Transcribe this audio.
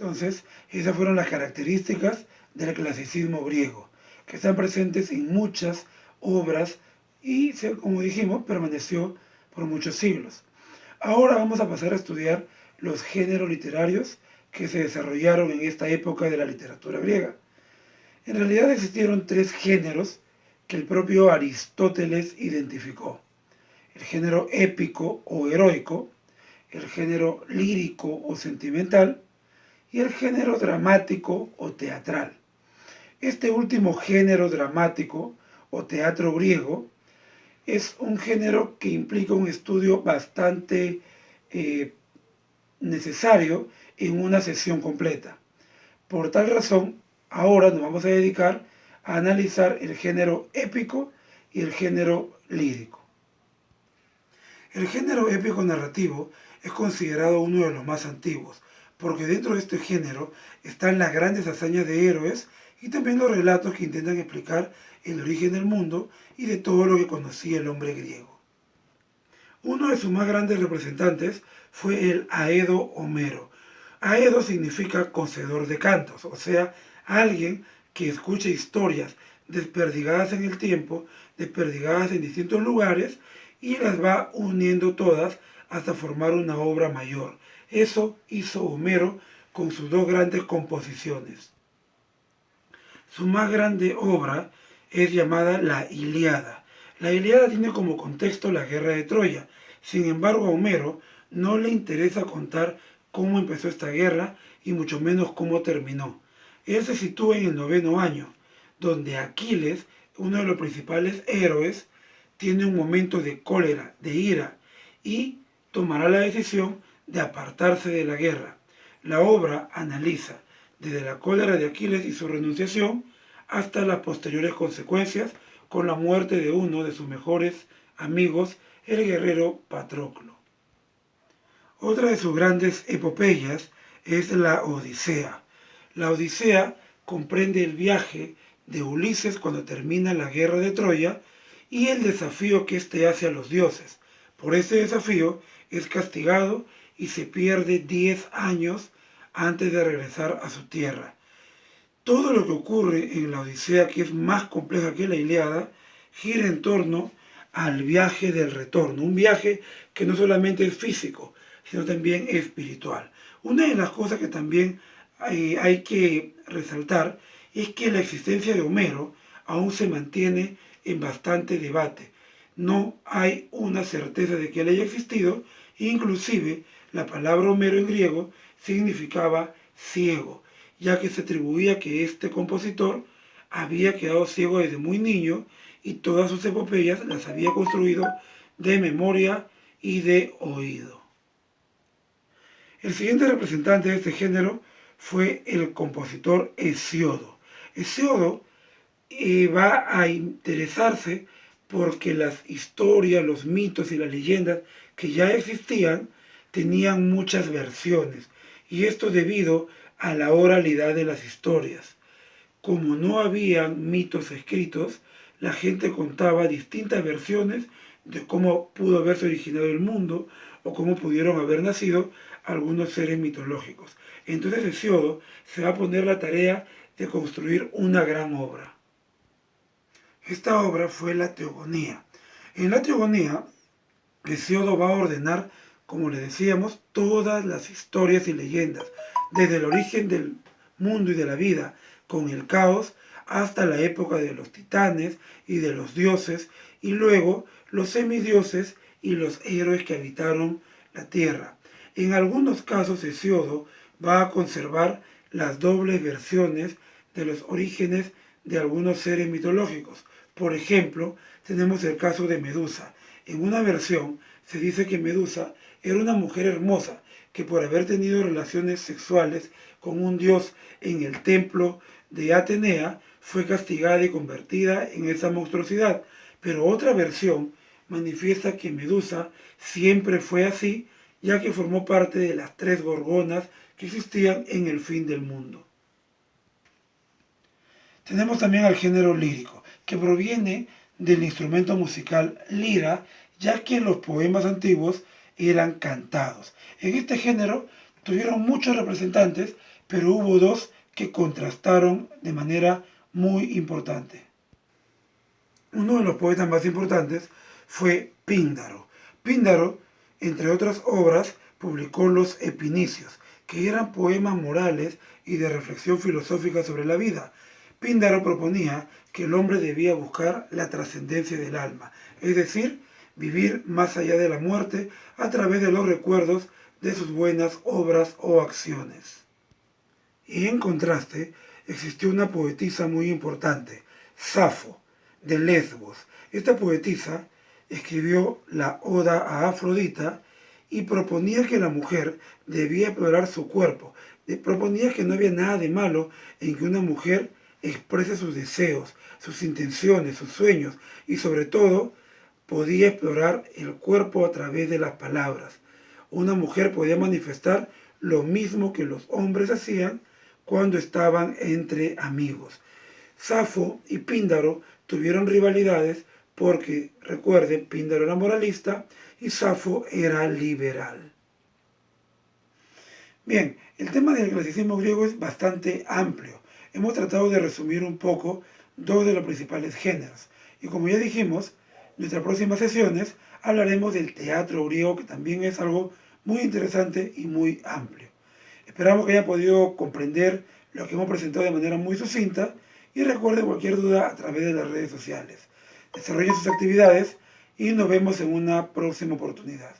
Entonces, esas fueron las características del clasicismo griego, que están presentes en muchas obras y, como dijimos, permaneció por muchos siglos. Ahora vamos a pasar a estudiar los géneros literarios que se desarrollaron en esta época de la literatura griega. En realidad existieron tres géneros que el propio Aristóteles identificó: el género épico o heroico, el género lírico o sentimental y el género dramático o teatral. Este último género dramático o teatro griego es un género que implica un estudio bastante necesario en una sesión completa. Por tal razón, ahora nos vamos a dedicar a analizar el género épico y el género lírico. El género épico narrativo es considerado uno de los más antiguos, porque dentro de este género están las grandes hazañas de héroes y también los relatos que intentan explicar el origen del mundo y de todo lo que conocía el hombre griego. Uno de sus más grandes representantes fue el Aedo Homero. Aedo significa concedor de cantos, o sea, alguien que escucha historias desperdigadas en el tiempo, desperdigadas en distintos lugares, y las va uniendo todas hasta formar una obra mayor. Eso hizo Homero con sus dos grandes composiciones. Su más grande obra es llamada la Ilíada. La Ilíada tiene como contexto la guerra de Troya. Sin embargo, a Homero no le interesa contar cómo empezó esta guerra y mucho menos cómo terminó. Él se sitúa en el 9º año, donde Aquiles, uno de los principales héroes, tiene un momento de cólera, de ira, y tomará la decisión de apartarse de la guerra. La obra analiza desde la cólera de Aquiles y su renunciación hasta las posteriores consecuencias con la muerte de uno de sus mejores amigos, el guerrero Patroclo. Otra de sus grandes epopeyas es la Odisea. La Odisea comprende el viaje de Ulises cuando termina la guerra de Troya y el desafío que éste hace a los dioses. Por ese desafío es castigado y se pierde 10 años antes de regresar a su tierra. Todo lo que ocurre en la Odisea, que es más compleja que la Ilíada, gira en torno al viaje del retorno, un viaje que no solamente es físico, sino también espiritual. Una de las cosas que también hay que resaltar es que la existencia de Homero aún se mantiene en bastante debate. No hay una certeza de que él haya existido, inclusive la palabra Homero en griego significaba ciego, ya que se atribuía que este compositor había quedado ciego desde muy niño y todas sus epopeyas las había construido de memoria y de oído. El siguiente representante de este género fue el compositor Hesíodo. Hesíodo va a interesarse porque las historias, los mitos y las leyendas que ya existían tenían muchas versiones, y esto debido a la oralidad de las historias. Como no habían mitos escritos, la gente contaba distintas versiones de cómo pudo haberse originado el mundo o cómo pudieron haber nacido algunos seres mitológicos. Entonces Hesíodo se va a poner la tarea de construir una gran obra. Esta obra fue la Teogonía. En la Teogonía, Hesíodo va a ordenar, como le decíamos, todas las historias y leyendas, desde el origen del mundo y de la vida, con el caos, hasta la época de los titanes y de los dioses, y luego los semidioses y los héroes que habitaron la tierra. En algunos casos, Hesíodo va a conservar las dobles versiones de los orígenes de algunos seres mitológicos. Por ejemplo, tenemos el caso de Medusa. En una versión se dice que Medusa era una mujer hermosa que por haber tenido relaciones sexuales con un dios en el templo de Atenea fue castigada y convertida en esa monstruosidad. Pero otra versión manifiesta que Medusa siempre fue así, ya que formó parte de las 3 gorgonas que existían en el fin del mundo. Tenemos también al género lírico, que proviene del instrumento musical lira, ya que los poemas antiguos eran cantados. En este género Tuvieron muchos representantes, pero hubo dos que contrastaron de manera muy importante. Uno de los poetas más importantes fue Píndaro. Píndaro, entre otras obras, publicó los Epinicios, que eran poemas morales y de reflexión filosófica sobre la vida. Píndaro proponía que el hombre debía buscar la trascendencia del alma, es decir, vivir más allá de la muerte a través de los recuerdos de sus buenas obras o acciones. Y en contraste, existió una poetisa muy importante, Safo, de Lesbos. Esta poetisa escribió la Oda a Afrodita y proponía que la mujer debía explorar su cuerpo. Proponía que no había nada de malo en que una mujer exprese sus deseos, sus intenciones, sus sueños y sobre todo podía explorar el cuerpo a través de las palabras. Una mujer podía manifestar lo mismo que los hombres hacían cuando estaban entre amigos. Safo y Píndaro tuvieron rivalidades porque, recuerden, Píndaro era moralista y Safo era liberal. Bien, el tema del clasicismo griego es bastante amplio. Hemos tratado de resumir un poco dos de los principales géneros. Y como ya dijimos, en nuestras próximas sesiones hablaremos del teatro griego, que también es algo muy interesante y muy amplio. Esperamos que hayan podido comprender lo que hemos presentado de manera muy sucinta y recuerden cualquier duda a través de las redes sociales. Desarrollen sus actividades y nos vemos en una próxima oportunidad.